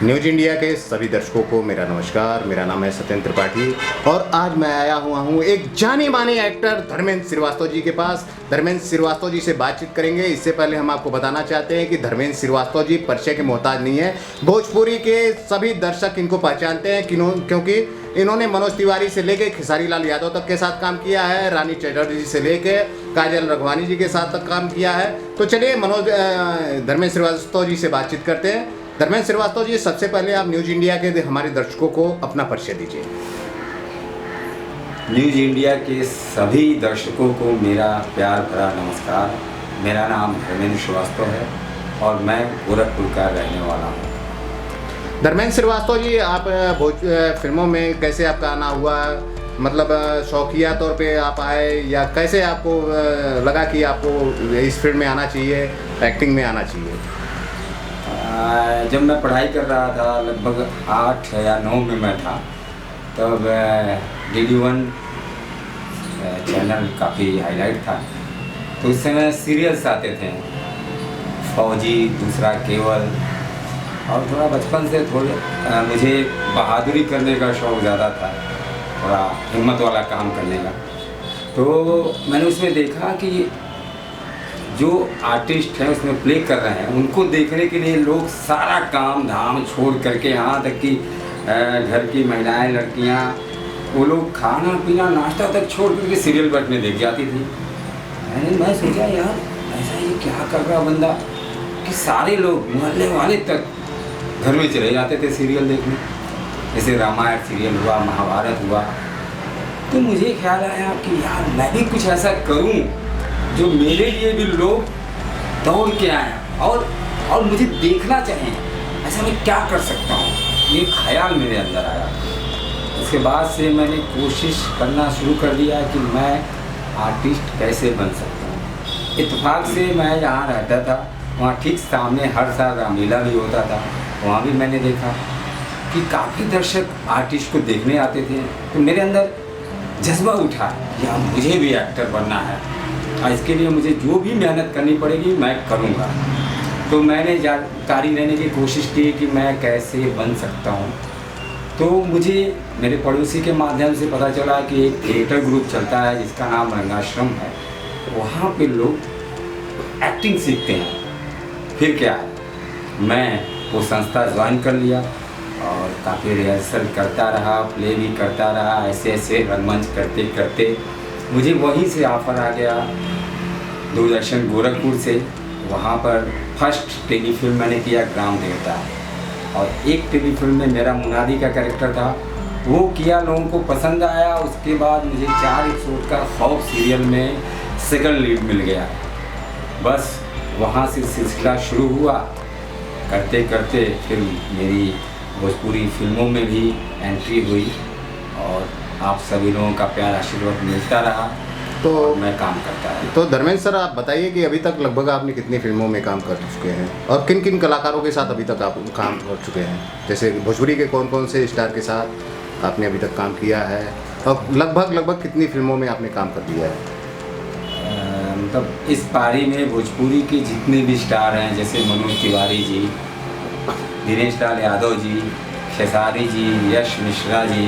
News India के सभी दर्शकों को मेरा नमस्कार। मेरा नाम है सत्येंद्र त्रिपाठी और आज मैं आया हुआ हूँ एक जाने माने एक्टर धर्मेंद्र श्रीवास्तव जी के पास। धर्मेंद्र श्रीवास्तव जी से बातचीत करेंगे। इससे पहले हम आपको बताना चाहते हैं कि धर्मेंद्र श्रीवास्तव जी परिचय के मोहताज नहीं है। भोजपुरी के सभी दर्शक इनको पहचानते हैं क्योंकि इन्होंने मनोज तिवारी से लेकर खेसारी लाल यादव तक के साथ काम किया है, रानी चटर्जी से लेकर काजल रघवानी जी के साथ तक काम किया है। तो चलिए धर्मेंद्र श्रीवास्तव जी से बातचीत करते हैं। धर्मेंद्र श्रीवास्तव जी, सबसे पहले आप न्यूज इंडिया के हमारे दर्शकों को अपना परिचय दीजिए। न्यूज इंडिया के सभी दर्शकों को मेरा प्यार भरा नमस्कार। मेरा नाम धर्मेंद्र श्रीवास्तव है और मैं गोरखपुर का रहने वाला हूँ। धर्मेंद्र श्रीवास्तव जी, आप फिल्मों में कैसे आपका आना हुआ? मतलब शौकिया तौर पे आप आए या कैसे आपको लगा कि आपको इस फील्ड में आना चाहिए, एक्टिंग में आना चाहिए? जब मैं पढ़ाई कर रहा था, लगभग 8 या 9 में मैं था, तब DD1 चैनल काफ़ी हाईलाइट था। तो उस समय सीरियल्स आते थे, फौजी, दूसरा केवल, और थोड़ा बचपन से मुझे बहादुरी करने का शौक़ ज़्यादा था, थोड़ा हिम्मत वाला काम करने का। तो मैंने उसमें देखा कि जो आर्टिस्ट हैं उसमें प्ले कर रहे हैं, उनको देखने के लिए लोग सारा काम धाम छोड़ करके, यहाँ तक कि घर की महिलाएं, लड़कियाँ, वो लोग खाना पीना नाश्ता तक छोड़ करके सीरियल बैठने देख जाती थी। मैं सोचा यार ऐसा ये क्या कर रहा बंदा कि सारे लोग मोहल्ले वाले तक घर में चले जाते थे सीरियल देखने। जैसे रामायण सीरियल हुआ, महाभारत हुआ। तो मुझे ख्याल आया कि यार मैं भी कुछ ऐसा करूँ जो मेरे लिए भी लोग दौड़ के आए और मुझे देखना चाहिए, ऐसा मैं क्या कर सकता हूँ, ये ख्याल मेरे अंदर आया। उसके बाद से मैंने कोशिश करना शुरू कर दिया कि मैं आर्टिस्ट कैसे बन सकता हूँ। इत्तेफाक से मैं जहाँ रहता था वहाँ ठीक सामने हर साल रामलीला भी होता था। वहाँ भी मैंने देखा कि काफ़ी दर्शक आर्टिस्ट को देखने आते थे। तो मेरे अंदर जज्बा उठा कि हाँ मुझे भी एक्टर बनना है और इसके लिए मुझे जो भी मेहनत करनी पड़ेगी मैं करूँगा। तो मैंने जानकारी लेने की कोशिश की कि मैं कैसे बन सकता हूँ। तो मुझे मेरे पड़ोसी के माध्यम से पता चला कि एक थिएटर ग्रुप चलता है जिसका नाम रंगाश्रम है। वहाँ पे लोग एक्टिंग सीखते हैं। फिर क्या है, मैं वो संस्था ज्वाइन कर लिया और काफ़ी रिहर्सल करता रहा, प्ले भी करता रहा। ऐसे रंगमंच करते करते मुझे वहीं से ऑफ़र आ गया दूरदर्शन गोरखपुर से। वहाँ पर फर्स्ट टेलीफिल्म मैंने किया ग्राम देवता, और एक टेलीफिल्म में मेरा मुनादी का कैरेक्टर था, वो किया, लोगों को पसंद आया। उसके बाद मुझे 4 एपिसोड का खौफ सीरियल में सेकंड लीड मिल गया। बस वहाँ से सिलसिला शुरू हुआ। करते करते फिर मेरी भोजपुरी फिल्मों में भी एंट्री हुई और आप सभी लोगों का प्यार आशीर्वाद मिलता रहा, तो मैं काम करता रहा। तो धर्मेंद्र सर, आप बताइए कि अभी तक लगभग आपने कितनी फिल्मों में काम कर चुके हैं और किन किन कलाकारों के साथ अभी तक आप काम कर चुके हैं? जैसे भोजपुरी के कौन कौन से स्टार के साथ आपने अभी तक काम किया है और लगभग कितनी फिल्मों में आपने काम कर दिया है? मतलब इस पारी में भोजपुरी के जितने भी स्टार हैं, जैसे मनोज तिवारी जी, दिनेश लाल यादव जी, खेसारी जी, यश मिश्रा जी,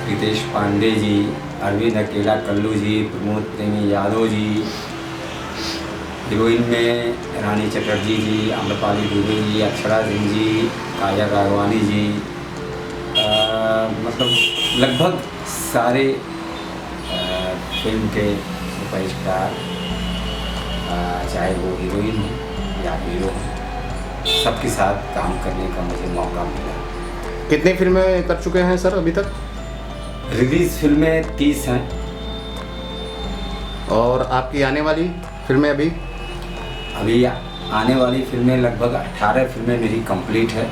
रितेश पांडे जी, अरविंद अकेला कल्लू जी, प्रमोद प्रेमी यादव जी, हीरोइन में रानी चटर्जी जी, आम्रपाली दुबे जी, अक्षरा सिंह जी, काजल राघवानी जी, मतलब लगभग सारे फिल्म के सुपरस्टार, चाहे वो हीरोइन हो या हीरो हो, सबके साथ काम करने का मुझे मौका मिला। कितनी फिल्में कर चुके हैं सर अभी तक? रिलीज फिल्में 30 हैं। और आपकी आने वाली फिल्में? अभी आने वाली फिल्में लगभग 18 फिल्में मेरी कंप्लीट है,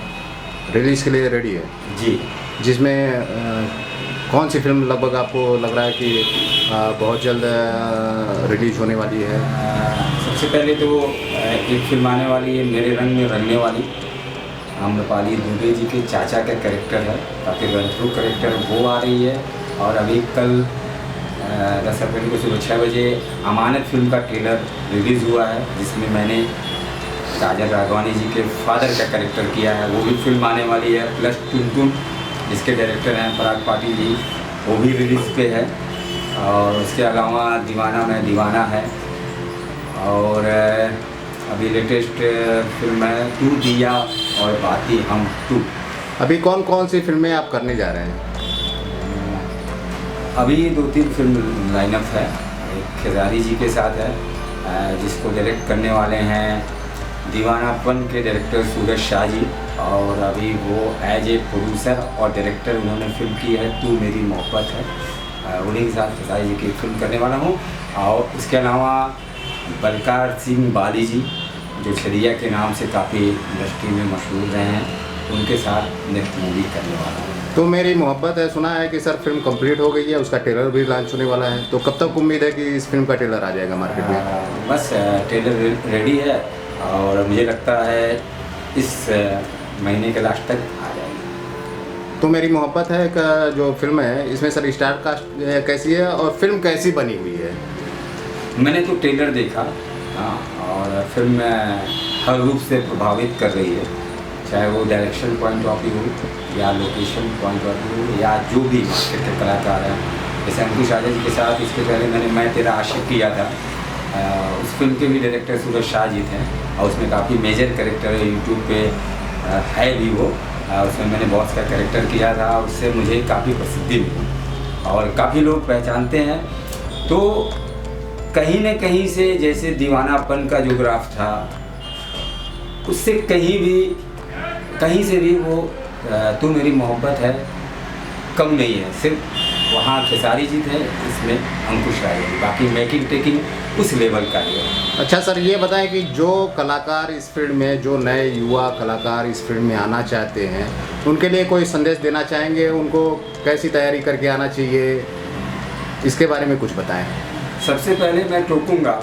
रिलीज़ के लिए रेडी है जी। जिसमें कौन सी फिल्म लगभग आपको लग रहा है कि बहुत जल्द रिलीज होने वाली है? सबसे पहले तो एक फिल्म आने वाली है, मेरे रंग में रंगने वाली। आम्रपाली दुबे जी के चाचा का कैरेक्टर है, काफ़ी रंथरू कैरेक्टर, वो आ रही है। और अभी कल 10 अप्रैल को सुबह 6 बजे अमानत फिल्म का ट्रेलर रिलीज़ हुआ है, जिसमें मैंने काजल राघवानी जी के फादर का कैरेक्टर किया है, वो भी फिल्म आने वाली है। प्लस टुन जिसके डायरेक्टर हैं पराग पाटिल जी, वो भी रिलीज़ पे है। और उसके अलावा दीवाना में दीवाना है, और अभी लेटेस्ट फिल्म है तू दिया और बाती हम टू। अभी कौन कौन सी फिल्में आप करने जा रहे हैं? अभी 2-3 फिल्म लाइनअप है। एक खेसारी जी के साथ है, जिसको डायरेक्ट करने वाले हैं दीवानापन के डायरेक्टर सूरज शाह जी, और अभी वो एज ए प्रोड्यूसर और डायरेक्टर उन्होंने फिल्म की है तू मेरी मोहब्बत है। उन्हीं के साथ खेसारी जी की फिल्म करने वाला हूँ। और उसके अलावा बलकार सिंह बाली जी, जो छरिया के नाम से काफ़ी इंडस्ट्री में मशहूर रहे हैं, उनके साथ नेक्स्ट मूवी करने वाला हूँ। तो मेरी मोहब्बत है, सुना है कि सर फिल्म कंप्लीट हो गई है, उसका ट्रेलर भी लॉन्च होने वाला है, तो कब तक उम्मीद है कि इस फिल्म का ट्रेलर आ जाएगा मार्केट में? बस ट्रेलर रेडी है, और मुझे लगता है इस महीने के लास्ट तक आ जाएगी। तो मेरी मोहब्बत है का जो फिल्म है, इसमें सर स्टार कास्ट कैसी है और फिल्म कैसी बनी हुई है? मैंने तो ट्रेलर देखा, हाँ, और फिल्म हर रूप से प्रभावित कर रही है, चाहे वो डायरेक्शन पॉइंट ऑफ व्यू हो या लोकेशन पॉइंट ऑफ व्यू हो, या जो भी मार्केट के कलाकार हैं। जैसे अंकुश राजा जी के साथ इसके पहले मैंने मैं तेरा आशिक किया था, उस फिल्म के भी डायरेक्टर सूरज शाह जी थे, और उसमें काफ़ी मेजर कैरेक्टर है, यूट्यूब पे है भी वो। उसमें मैंने बॉस का कैरेक्टर किया था, उससे मुझे काफ़ी प्रसिद्धि मिली और काफ़ी लोग पहचानते हैं। तो कहीं न कहीं से जैसे दीवानापन का जो ग्राफ था, उससे कहीं से भी वो तू मेरी मोहब्बत है कम नहीं है। सिर्फ वहाँ खेसारी जी थे, इसमें अंकुश राय जी, बाकी मेकिंग टेकिंग उस लेवल का ही है। अच्छा सर, ये बताएं कि जो कलाकार इस फील्ड में, जो नए युवा कलाकार इस फील्ड में आना चाहते हैं, उनके लिए कोई संदेश देना चाहेंगे? उनको कैसी तैयारी करके आना चाहिए, इसके बारे में कुछ बताएं। सबसे पहले मैं टोकूंगा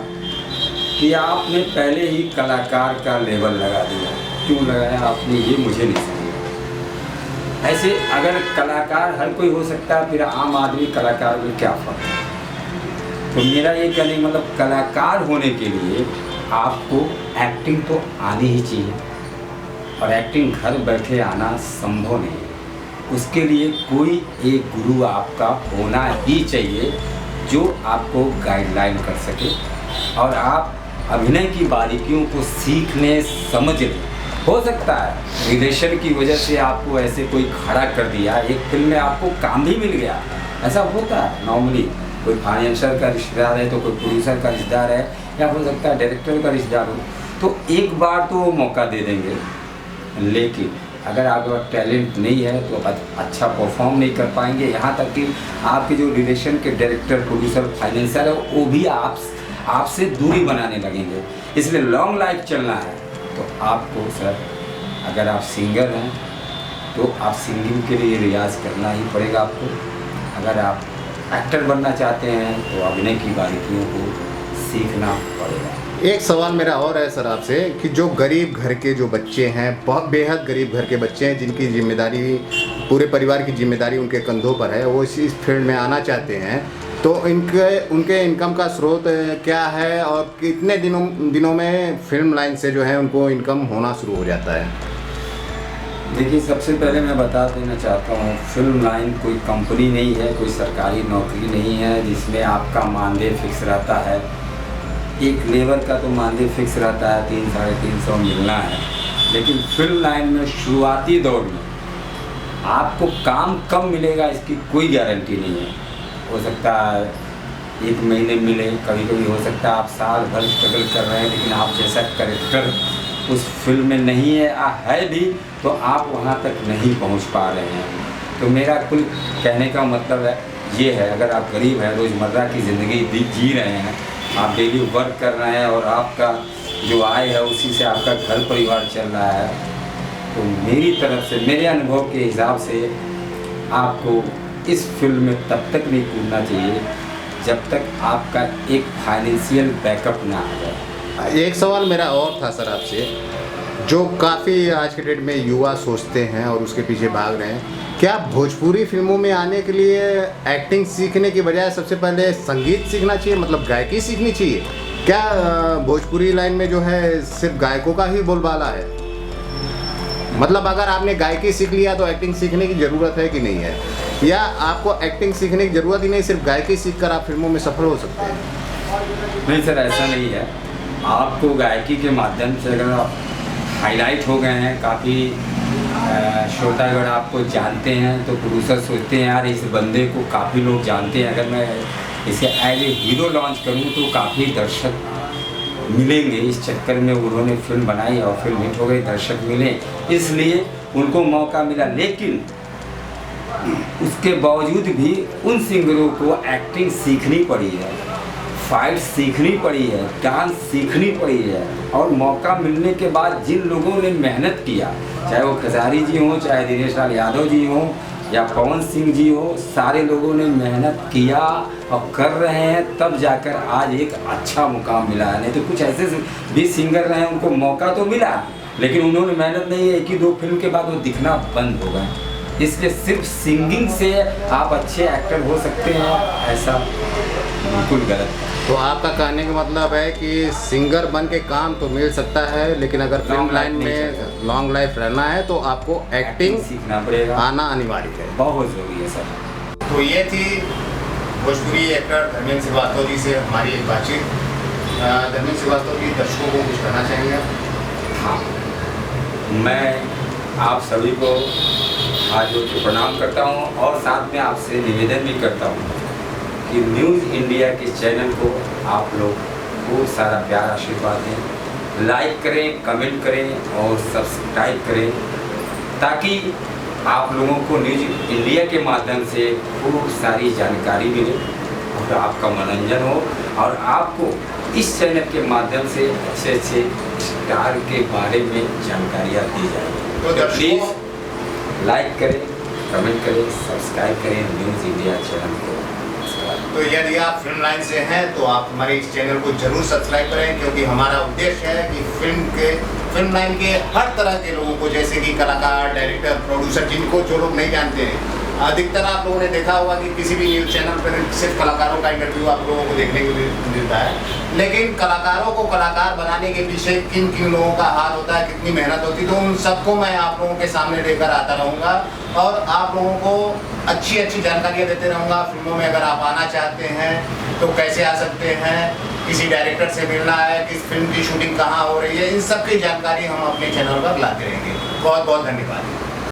कि आपने पहले ही कलाकार का लेवल लगा दिया। क्यों लगाया आपने, ये मुझे नहीं समझ। ऐसे अगर कलाकार हर कोई हो सकता है, फिर आम आदमी कलाकार में क्या फ़र्क है? तो मेरा ये कहने मतलब कलाकार होने के लिए आपको एक्टिंग तो आनी ही चाहिए, और एक्टिंग घर बैठे आना संभव नहीं है। उसके लिए कोई एक गुरु आपका होना ही चाहिए, जो आपको गाइडलाइन कर सके, और आप अभिनय की बारीकियों को सीखने समझ लें। हो सकता है रिलेशन की वजह से आपको ऐसे कोई खड़ा कर दिया, एक फिल्म में आपको काम भी मिल गया, ऐसा होता है नॉर्मली। कोई फाइनेंशियल का रिश्तेदार है, तो कोई प्रोड्यूसर का रिश्तेदार है, या हो सकता है डायरेक्टर का रिश्तेदार हो, तो एक बार तो वो मौका दे देंगे। लेकिन अगर आपका टैलेंट नहीं है तो अच्छा परफॉर्म नहीं कर पाएंगे। यहाँ तक कि आपके जो रिलेशन के डायरेक्टर, प्रोड्यूसर, फाइनेंशियल है, वो भी आपसे दूरी बनाने लगेंगे। इसलिए लॉन्ग लाइफ चलना है तो आपको सर, अगर आप सिंगर हैं तो आप सिंगिंग के लिए रियाज़ करना ही पड़ेगा आपको। अगर आप एक्टर बनना चाहते हैं तो अभिनय की बारीकियों को सीखना पड़ेगा। एक सवाल मेरा और है सर आपसे, कि जो गरीब घर के जो बच्चे हैं, बहुत बेहद गरीब घर के बच्चे हैं, जिनकी जिम्मेदारी, पूरे परिवार की जिम्मेदारी उनके कंधों पर है, वो इस फील्ड में आना चाहते हैं, तो उनके इनकम का स्रोत क्या है, और कितने दिनों में फिल्म लाइन से जो है उनको इनकम होना शुरू हो जाता है? देखिए, सबसे पहले मैं बता देना चाहता हूँ, फिल्म लाइन कोई कंपनी नहीं है, कोई सरकारी नौकरी नहीं है जिसमें आपका मानदेय फिक्स रहता है। एक लेबर का तो मानदेय फिक्स रहता है, 300-350 मिलना है। लेकिन फिल्म लाइन में शुरुआती दौर में आपको काम कम मिलेगा, इसकी कोई गारंटी नहीं है। हो सकता है 1 महीने मिले, कभी कभी हो सकता है आप साल भर स्ट्रगल कर रहे हैं, लेकिन आप जैसा कैरेक्टर उस फिल्म में नहीं है भी तो आप वहाँ तक नहीं पहुँच पा रहे हैं। तो मेरा कुल कहने का मतलब है ये है, अगर आप गरीब हैं, रोज़मर्रा की ज़िंदगी जी रहे हैं, आप डेली वर्क कर रहे हैं और आपका जो आय है उसी से आपका घर परिवार चल रहा है, तो मेरी तरफ से, मेरे अनुभव के हिसाब से आपको इस फिल्म में तब तक नहीं कूदना चाहिए जब तक आपका एक फाइनेंशियल बैकअप ना आ जाए। एक सवाल मेरा और था सर आपसे, जो काफ़ी आज के डेट में युवा सोचते हैं और उसके पीछे भाग रहे हैं, क्या भोजपुरी फिल्मों में आने के लिए एक्टिंग सीखने की बजाय सबसे पहले संगीत सीखना चाहिए, मतलब गायकी सीखनी चाहिए? क्या भोजपुरी लाइन में जो है सिर्फ गायकों का ही बोलबाला है? मतलब अगर आपने गायकी सीख लिया तो एक्टिंग सीखने की ज़रूरत है कि नहीं है, या आपको एक्टिंग सीखने की ज़रूरत ही नहीं, सिर्फ गायकी सीखकर आप फिल्मों में सफल हो सकते हैं? नहीं सर, ऐसा नहीं है। आपको गायकी के माध्यम से अगर आप हाईलाइट हो गए हैं, काफ़ी श्रोतागण आपको जानते हैं, तो प्रोड्यूसर सोचते हैं यार इस बंदे को काफ़ी लोग जानते हैं, अगर मैं इसे एज ए हीरो लॉन्च करूं तो काफ़ी दर्शक मिलेंगे। इस चक्कर में उन्होंने फिल्म बनाई और फिल्म हिट हो गई, दर्शक मिले, इसलिए उनको मौका मिला। लेकिन उसके बावजूद भी उन सिंगरों को एक्टिंग सीखनी पड़ी है, फाइट सीखनी पड़ी है, डांस सीखनी पड़ी है, और मौका मिलने के बाद जिन लोगों ने मेहनत किया, चाहे वो खेसारी जी हों, चाहे दिनेश लाल यादव जी हों, या पवन सिंह जी हो, सारे लोगों ने मेहनत किया और कर रहे हैं, तब जाकर आज एक अच्छा मुकाम मिला है। नहीं तो कुछ ऐसे भी सिंगर रहे हैं, उनको मौका तो मिला, लेकिन उन्होंने मेहनत नहीं, एक ही दो फिल्म के बाद वो दिखना बंद हो गए। इसलिए सिर्फ सिंगिंग से आप अच्छे एक्टर हो सकते हैं, ऐसा बिल्कुल गलत है। तो आपका कहने का मतलब है कि सिंगर बन के काम तो मिल सकता है, लेकिन अगर फिल्म लाइन में लॉन्ग लाइफ रहना है तो आपको एक्टिंग सीखना पड़ेगा, आना अनिवार्य है, बहुत ज़रूरी है सर। तो ये थी भोजपुरी एक्टर धर्मेंद्र श्रीवास्तव जी से हमारी एक बातचीत। धर्मेंद्र श्रीवास्तव जी, दर्शकों को कुछ कहना चाहेंगे आप? हाँ, मैं आप सभी को आज प्रणाम करता हूँ, और साथ में आपसे निवेदन भी करता हूँ कि न्यूज़ इंडिया के चैनल को आप लोग खूब सारा प्यार आशीर्वाद दें, लाइक करें, कमेंट करें और सब्सक्राइब करें, ताकि आप लोगों को न्यूज़ इंडिया के माध्यम से खूब सारी जानकारी मिले और आपका मनोरंजन हो, और आपको इस चैनल के माध्यम से अच्छे अच्छे स्टार के बारे में जानकारियाँ दी जाए। तो प्लीज़ लाइक करें, कमेंट करें, सब्सक्राइब करें न्यूज़ इंडिया चैनल को। तो यदि आप फिल्म लाइन से हैं तो आप हमारे इस चैनल को जरूर सब्सक्राइब करें, क्योंकि हमारा उद्देश्य है कि फिल्म लाइन के हर तरह के लोगों को, जैसे कि कलाकार, डायरेक्टर, प्रोड्यूसर, जिनको जो लोग नहीं जानते हैं, अधिकतर आप लोगों ने देखा होगा कि किसी भी न्यूज़ चैनल पर सिर्फ कलाकारों का इंटरव्यू आप लोगों को देखने को मिलता है, लेकिन कलाकारों को कलाकार बनाने के पीछे किन किन लोगों का हाथ होता है, कितनी मेहनत होती है, तो उन सबको मैं आप लोगों के सामने लेकर आता रहूँगा और आप लोगों को अच्छी अच्छी जानकारियाँ देते रहूँगा। फिल्मों में अगर आप आना चाहते हैं तो कैसे आ सकते हैं, किसी डायरेक्टर से मिलना है, किस फिल्म की शूटिंग कहाँ हो रही है, इन सब की जानकारी हम अपने चैनल पर लाते रहेंगे। बहुत बहुत धन्यवाद।